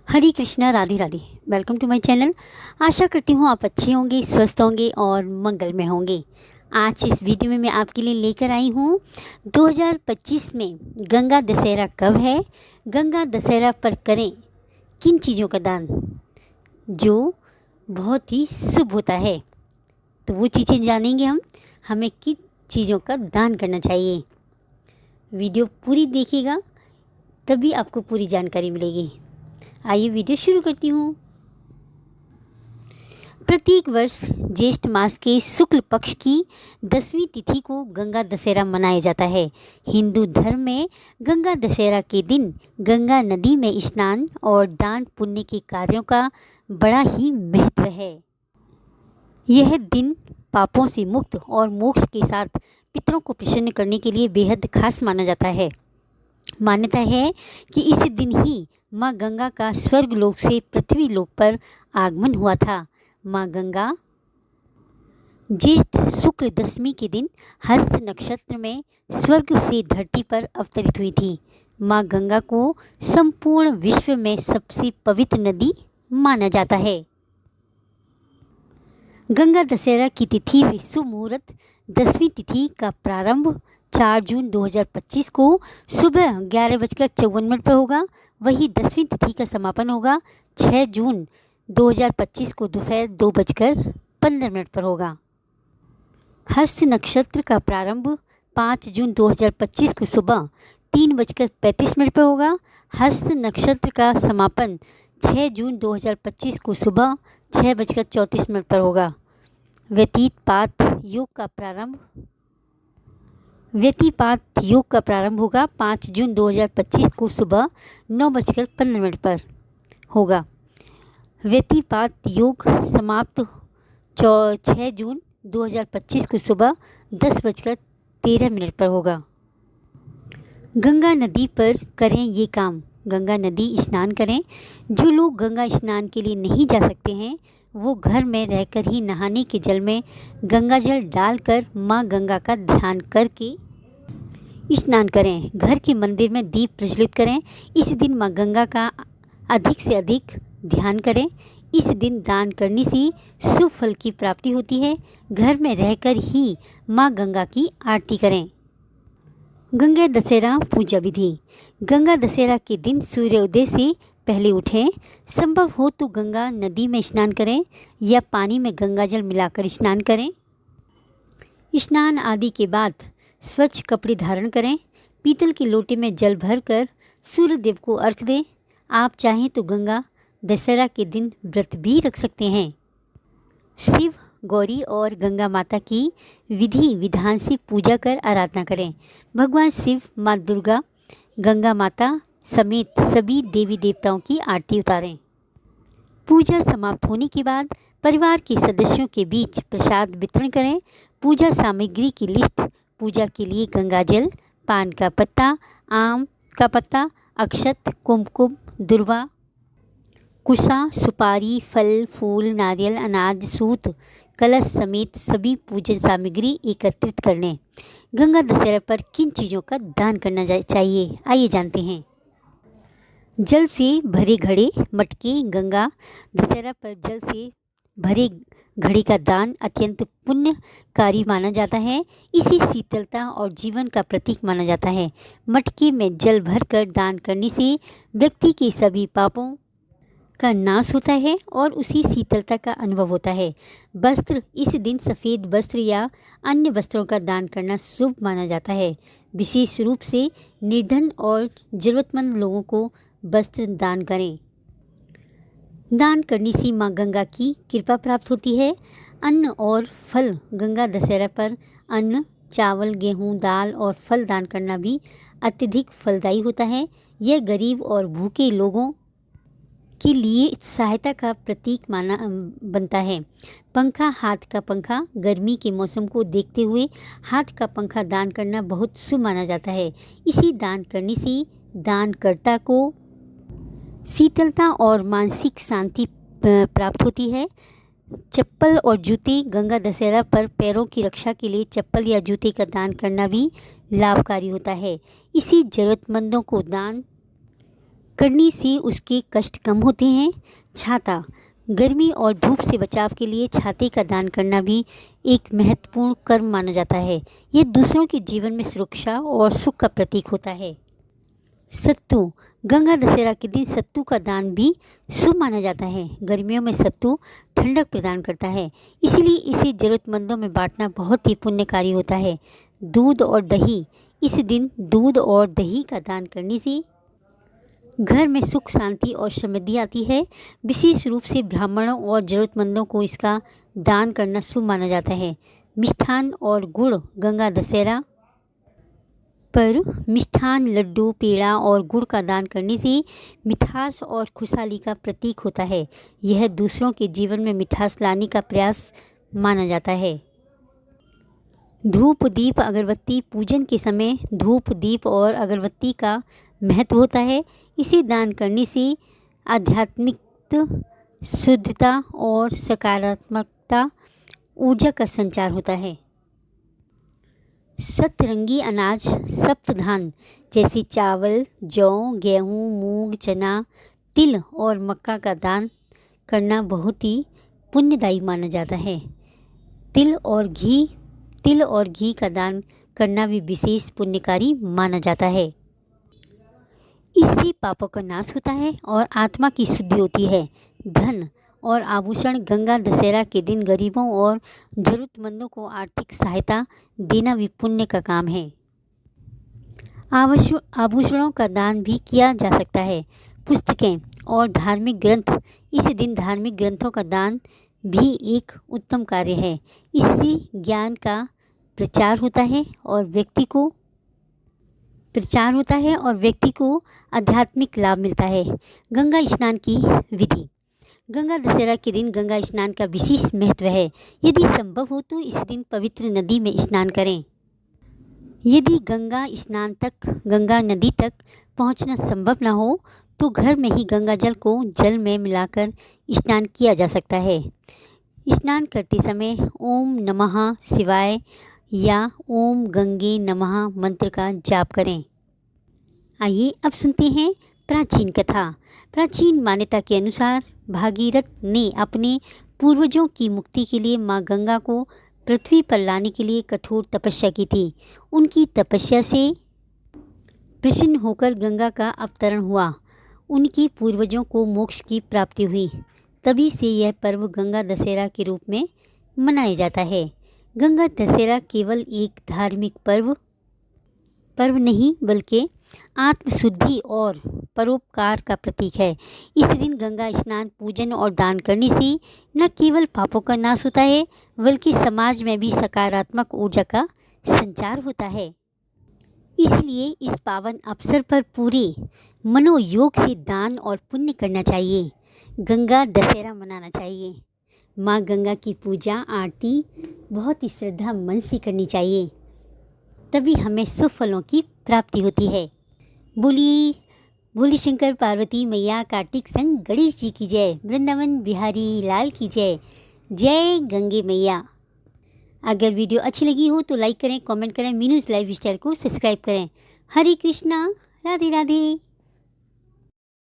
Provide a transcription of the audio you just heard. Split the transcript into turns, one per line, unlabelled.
Hare Krishna, Radhe Radhe. Welcome to my channel. आशा करती हूँ आप अच्छे होंगे, स्वस्थ होंगे और मंगल में होंगे। आज इस वीडियो में मैं आपके लिए लेकर आई हूँ 2025 में गंगा दशहरा कब है, गंगा दशहरा पर करें किन चीज़ों का दान जो बहुत ही शुभ होता है। तो वो चीज़ें जानेंगे हम, हमें किन चीज़ों का दान करना चाहिए। वीडियो पूरी देखिएगा तभी आपको पूरी जानकारी मिलेगी। आइए वीडियो शुरू करती हूँ। प्रत्येक वर्ष ज्येष्ठ मास के शुक्ल पक्ष की 10वीं तिथि को गंगा दशहरा मनाया जाता है। हिंदू धर्म में गंगा दशहरा के दिन गंगा नदी में स्नान और दान पुण्य के कार्यों का बड़ा ही महत्व है। यह दिन पापों से मुक्त और मोक्ष के साथ पितरों को प्रसन्न करने के लिए बेहद खास माना जाता है। मान्यता है कि इस दिन ही माँ गंगा का स्वर्ग लोक से पृथ्वी लोक पर आगमन हुआ था। माँ गंगा ज्येष्ठ शुक्ल दशमी के दिन हस्त नक्षत्र में स्वर्ग से धरती पर अवतरित हुई थी। माँ गंगा को संपूर्ण विश्व में सबसे पवित्र नदी माना जाता है। गंगा दशहरा की तिथि व शुभ मुहूर्त 10वीं तिथि का प्रारंभ 4 जून 2025 को सुबह 11:54 पर होगा। वही 10वीं तिथि का समापन होगा 6 जून 2025 को दोपहर 2:15 पर होगा। हस्त नक्षत्र का प्रारंभ 5 जून 2025 को सुबह 3:35 पर होगा। हस्त नक्षत्र का समापन 6 जून 2025 को सुबह 6:34 पर होगा। व्यतीपात योग का प्रारंभ होगा 5 जून 2025 को सुबह 9:15 पर होगा। व्यतीपात योग समाप्त 6 जून 2025 को सुबह 10:13 पर होगा। गंगा नदी पर करें ये काम, गंगा नदी स्नान करें। जो लोग गंगा स्नान के लिए नहीं जा सकते हैं वो घर में रहकर ही नहाने के जल में गंगा जल डालकर माँ गंगा का ध्यान करके स्नान करें। घर के मंदिर में दीप प्रज्वलित करें। इस दिन माँ गंगा का अधिक से अधिक ध्यान करें। इस दिन दान करने से शुभ फल की प्राप्ति होती है। घर में रहकर ही माँ गंगा की आरती करें। गंगा दशहरा पूजा विधि। गंगा दशहरा के दिन सूर्योदय से पहले उठें। संभव हो तो गंगा नदी में स्नान करें या पानी में गंगा जल मिलाकर स्नान करें। स्नान आदि के बाद स्वच्छ कपड़े धारण करें। पीतल के लोटे में जल भरकर सूर्य देव को अर्घ दें। आप चाहें तो गंगा दशहरा के दिन व्रत भी रख सकते हैं। शिव, गौरी और गंगा माता की विधि विधान से पूजा कर आराधना करें। भगवान शिव, माँ दुर्गा, गंगा माता समेत सभी देवी देवताओं की आरती उतारें। पूजा समाप्त होने के बाद परिवार के सदस्यों के बीच प्रसाद वितरण करें। पूजा सामग्री की लिस्ट। पूजा के लिए गंगा जल, पान का पत्ता, आम का पत्ता, अक्षत, कुमकुम, दुर्वा, कुशा, सुपारी, फल, फूल, नारियल, अनाज, सूत, कलश समेत सभी पूजन सामग्री एकत्रित कर लें। गंगा दशहरा पर किन चीज़ों का दान करना चाहिए, आइए जानते हैं। जल से भरे घड़े, मटके। गंगा दशहरा पर जल से भरे घड़े का दान अत्यंत पुण्यकारी माना जाता है। इसी शीतलता और जीवन का प्रतीक माना जाता है। मटके में जल भरकर दान करने से व्यक्ति के सभी पापों का नाश होता है और उसी शीतलता का अनुभव होता है। वस्त्र। इस दिन सफ़ेद वस्त्र या अन्य वस्त्रों का दान करना शुभ माना जाता है। विशेष रूप से निर्धन और ज़रूरतमंद लोगों को वस्त्र दान करें। दान करने से माँ गंगा की कृपा प्राप्त होती है। अन्न और फल। गंगा दशहरा पर अन्न, चावल, गेहूँ, दाल और फल दान करना भी अत्यधिक फलदायी होता है। यह गरीब और भूखे लोगों के लिए सहायता का प्रतीक माना बनता है। पंखा, हाथ का पंखा। गर्मी के मौसम को देखते हुए हाथ का पंखा दान करना बहुत शुभ माना जाता है। इसी दान करने से दानकर्ता को शीतलता और मानसिक शांति प्राप्त होती है। चप्पल और जूते। गंगा दशहरा पर पैरों की रक्षा के लिए चप्पल या जूते का दान करना भी लाभकारी होता है। इसी ज़रूरतमंदों को दान करने से उसके कष्ट कम होते हैं। छाता, गर्मी और धूप से बचाव के लिए छाते का दान करना भी एक महत्वपूर्ण कर्म माना जाता है। यह दूसरों के जीवन में सुरक्षा और सुख का प्रतीक होता है। सत्तू, गंगा दशहरा के दिन सत्तू का दान भी शुभ माना जाता है। गर्मियों में सत्तू ठंडक प्रदान करता है, इसलिए इसे ज़रूरतमंदों में बांटना बहुत ही पुण्यकारी होता है। दूध और दही, इस दिन दूध और दही का दान करने से घर में सुख, शांति और समृद्धि आती है। विशेष रूप से ब्राह्मणों और ज़रूरतमंदों को इसका दान करना शुभ माना जाता है। मिष्ठान और गुड़, गंगा दशहरा पर मिष्ठान, लड्डू, पेड़ा और गुड़ का दान करने से मिठास और खुशहाली का प्रतीक होता है। यह दूसरों के जीवन में मिठास लाने का प्रयास माना जाता है। धूप, दीप, अगरबत्ती, पूजन के समय धूप, दीप और अगरबत्ती का महत्व होता है। इसे दान करने से आध्यात्मिक शुद्धता और सकारात्मकता ऊर्जा का संचार होता है। सतरंगी अनाज, सप्तधान जैसे चावल, जौ, गेहूँ, मूंग, चना, तिल और मक्का का दान करना बहुत ही पुण्यदायी माना जाता है। तिल और घी का दान करना भी विशेष पुण्यकारी माना जाता है। इससे पापों का नाश होता है और आत्मा की शुद्धि होती है। धन और आभूषण, गंगा दशहरा के दिन गरीबों और ज़रूरतमंदों को आर्थिक सहायता देना भी पुण्य का काम है। आभूषणों का दान भी किया जा सकता है। पुस्तकें और धार्मिक ग्रंथ, इस दिन धार्मिक ग्रंथों का दान भी एक उत्तम कार्य है। इससे ज्ञान का प्रचार होता है और व्यक्ति को आध्यात्मिक लाभ मिलता है। गंगा स्नान की विधि, गंगा दशहरा के दिन गंगा स्नान का विशेष महत्व है। यदि संभव हो तो इस दिन पवित्र नदी में स्नान करें। यदि गंगा नदी तक पहुंचना संभव न हो तो घर में ही गंगा जल को जल में मिलाकर स्नान किया जा सकता है। स्नान करते समय ओम नमः शिवाय या ओम गंगे नमः मंत्र का जाप करें। आइए अब सुनते हैं प्राचीन कथा। प्राचीन मान्यता के अनुसार भागीरथ ने अपने पूर्वजों की मुक्ति के लिए माँ गंगा को पृथ्वी पर लाने के लिए कठोर तपस्या की थी। उनकी तपस्या से प्रसन्न होकर गंगा का अवतरण हुआ। उनके पूर्वजों को मोक्ष की प्राप्ति हुई। तभी से यह पर्व गंगा दशहरा के रूप में मनाया जाता है। गंगा दशहरा केवल एक धार्मिक पर्व नहीं बल्कि आत्मशुद्धि और परोपकार का प्रतीक है। इस दिन गंगा स्नान, पूजन और दान करने से न केवल पापों का नाश होता है बल्कि समाज में भी सकारात्मक ऊर्जा का संचार होता है। इसलिए इस पावन अवसर पर पूरे मनोयोग से दान और पुण्य करना चाहिए। गंगा दशहरा मनाना चाहिए। माँ गंगा की पूजा, आरती बहुत ही श्रद्धा मन से करनी चाहिए, तभी हमें शुभ फलों की प्राप्ति होती है। बोली शंकर पार्वती मैया, कार्तिक संग गणेश जी की जय, वृंदावन बिहारी लाल की जय। जय गंगे मैया। अगर वीडियो अच्छी लगी हो तो लाइक करें, कमेंट करें, मीनूज़ लाइफ स्टाइल को सब्सक्राइब करें। हरे कृष्णा, राधे राधे।